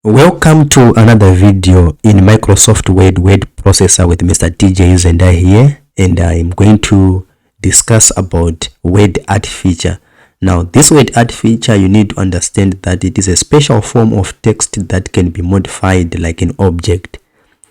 Welcome to another video in Microsoft Word processor with Mr. TJ Zenda here, and I'm going to discuss about word art feature. Now, this word art feature, you need to understand that it is a special form of text that can be modified like an object.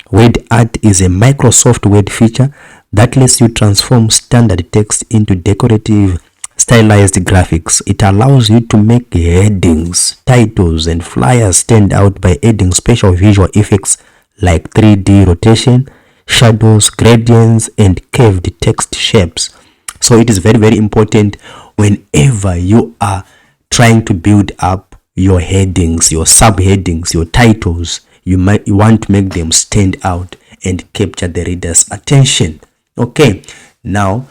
Word art is a Microsoft Word feature that lets you transform standard text into decorative stylized graphics. It allows you to make headings, titles, and flyers stand out by adding special visual effects like 3D rotation, shadows, gradients, and curved text shapes. So it is very important whenever you are trying to build up your headings, your subheadings, your titles, you want to make them stand out and capture the reader's attention. Okay, now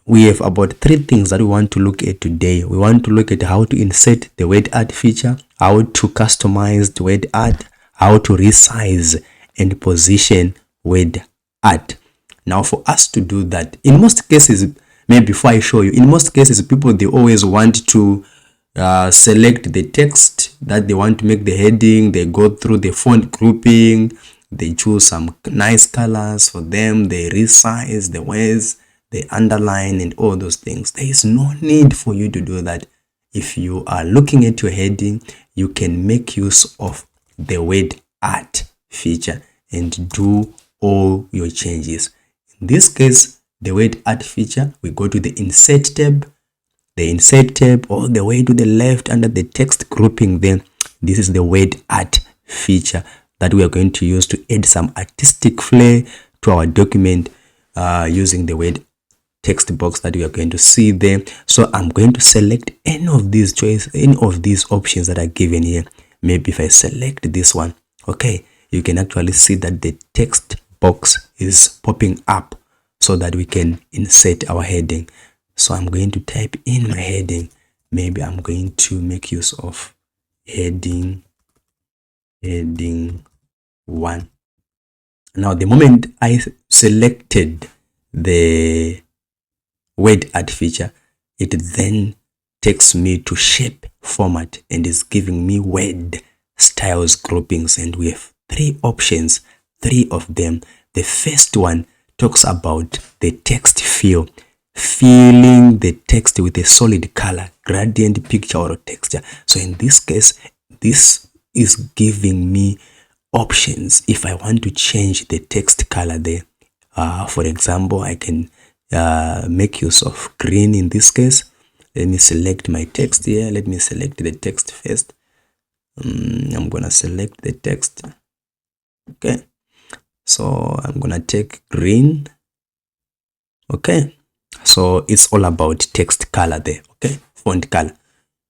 we have about 3 things that we want to look at today. We want to look at how to insert the word art feature, how to customize the word art, how to resize and position word art. Now, for us to do that, in most cases, maybe before I show you, in most cases, people, they always want to select the text that they want to make the heading. They go through the font grouping, they choose some nice colors for them, they resize the words, they underline and all those things. There is no need for you to do that. If you are looking at your heading, you can make use of the word art feature and do all your changes. In this case, the word art feature, we go to the insert tab, all the way to the left under the text grouping. Then this is the word art feature that we are going to use to add some artistic flair to our document using the word text box that we are going to see there. So I'm going to select any of these options that are given here. Maybe if I select this one, okay, you can actually see that the text box is popping up so that we can insert our heading. So I'm going to type in my heading. Maybe I'm going to make use of heading 1. Now, the moment I selected the word art feature, it then takes me to shape format and is giving me word styles groupings, and we have 3 options, 3 of them. The first one talks about the text fill, filling the text with a solid color, gradient, picture, or texture. So in this case, this is giving me options if I want to change the text color there. For example, I can make use of green in this case. Let me select my text here. Let me select the text first. I'm gonna select the text. Okay, so I'm gonna take green. Okay, so it's all about text color there. Okay, font color.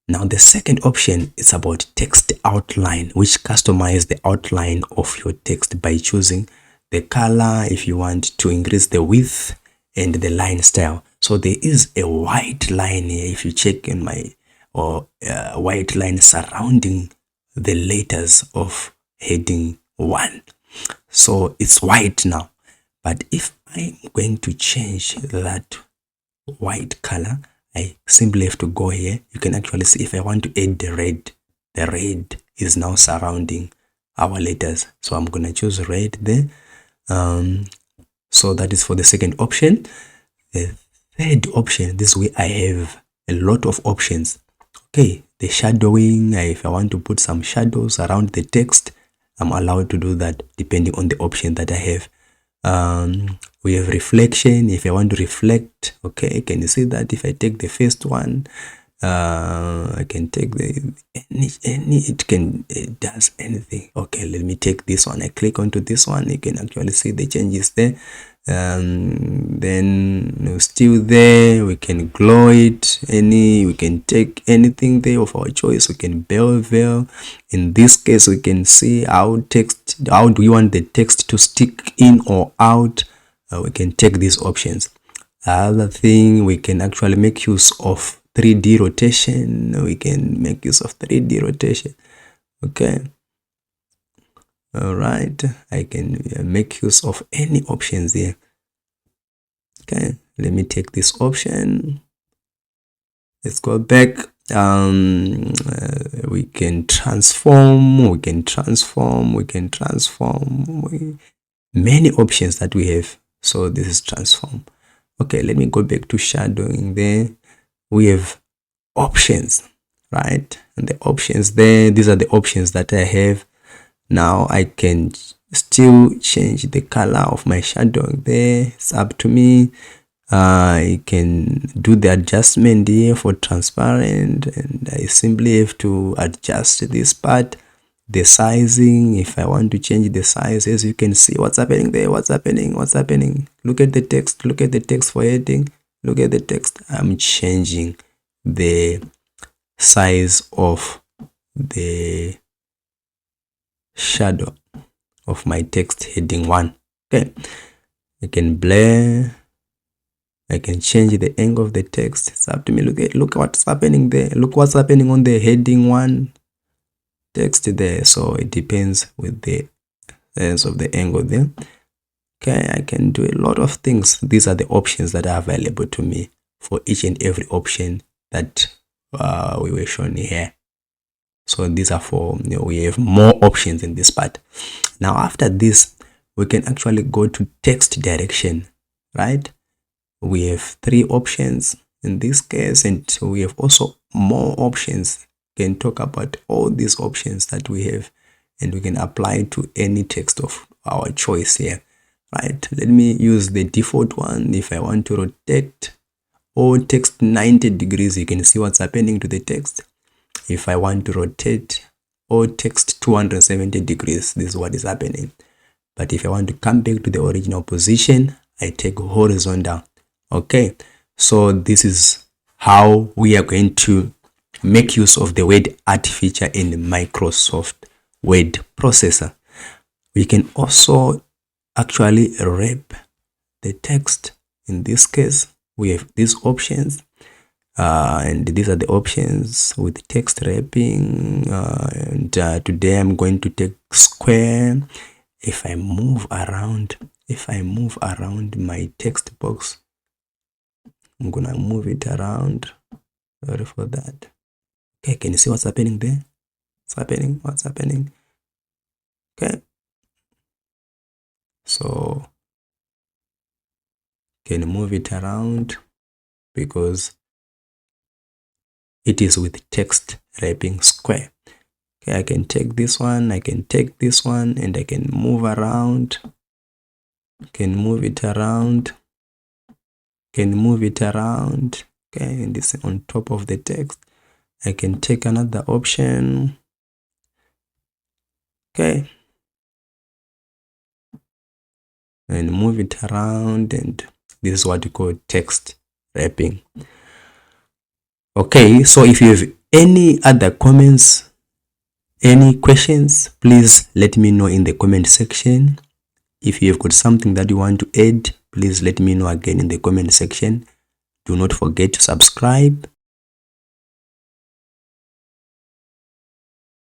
Now the second option is about text outline, which customize the outline of your text by choosing the color if you want to increase the width and the line style. So there is a white line here. If you check in my white line surrounding the letters of heading 1. So it's white now. But if I'm going to change that white color, I simply have to go here. You can actually see if I want to add the red is now surrounding our letters. So I'm going to choose red there. So that is for the second option. The third option, this way I have a lot of options. Okay, the shadowing, if I want to put some shadows around the text, I'm allowed to do that depending on the option that I have. We have reflection. If I want to reflect, okay, can you see that if I take the first one, I can take it does anything. Okay, let me take this one. I click onto this one. You can actually see the changes there. Then still there, we can glow it, we can take anything there of our choice. We can bevel. In this case, we can see how do we want the text to stick in or out. We can take these options. Other thing, we can actually make use of 3D rotation. We can make use of 3D rotation. Okay, all right, I can make use of any options here. Okay, let me take this option. Let's go back. We can transform, many options that we have. So this is transform. Okay, let me go back to shadowing. There we have options, right? And the options there, these are the options that I have. Now I can still change the color of my shadowing there. It's up to me. I can do the adjustment here for transparent, and I simply have to adjust this part, the sizing. If I want to change the size, as you can see what's happening there, what's happening. Look at the text for heading. Look at the text. I'm changing the size of the shadow of my text heading 1. Okay, I can blur, I can change the angle of the text. It's up to me. Look what's happening there. Look what's happening on the heading 1 text there. So it depends with the sense of the angle there. Okay, I can do a lot of things. These are the options that are available to me for each and every option that we were shown here. So these are for, we have more options in this part. Now after this, we can actually go to text direction, right? We have 3 options in this case, and so we have also more options. We can talk about all these options that we have, and we can apply to any text of our choice here, right? Let me use the default one. If I want to rotate all text 90 degrees, you can see what's happening to the text. If I want to rotate all text 270 degrees, this is what is happening. But if I want to come back to the original position, I take horizontal. Okay, so this is how we are going to make use of the word art feature in Microsoft Word Processor. We can also actually wrap the text. In this case, we have these options, and these are the options with text wrapping. Today I'm going to take square. If I move around my text box, I'm gonna move it around. Sorry for that. Okay, can you see what's happening there? What's happening? Okay, so can move it around because it is with text wrapping square. Okay, I can take this one, and I can move around. Can move it around. Okay, and this on top of the text. I can take another option. Okay, and move it around, and this is what we call text wrapping. Okay, so if you have any other comments, any questions, please let me know in the comment section. If you have got something that you want to add, please let me know again in the comment section. Do not forget to subscribe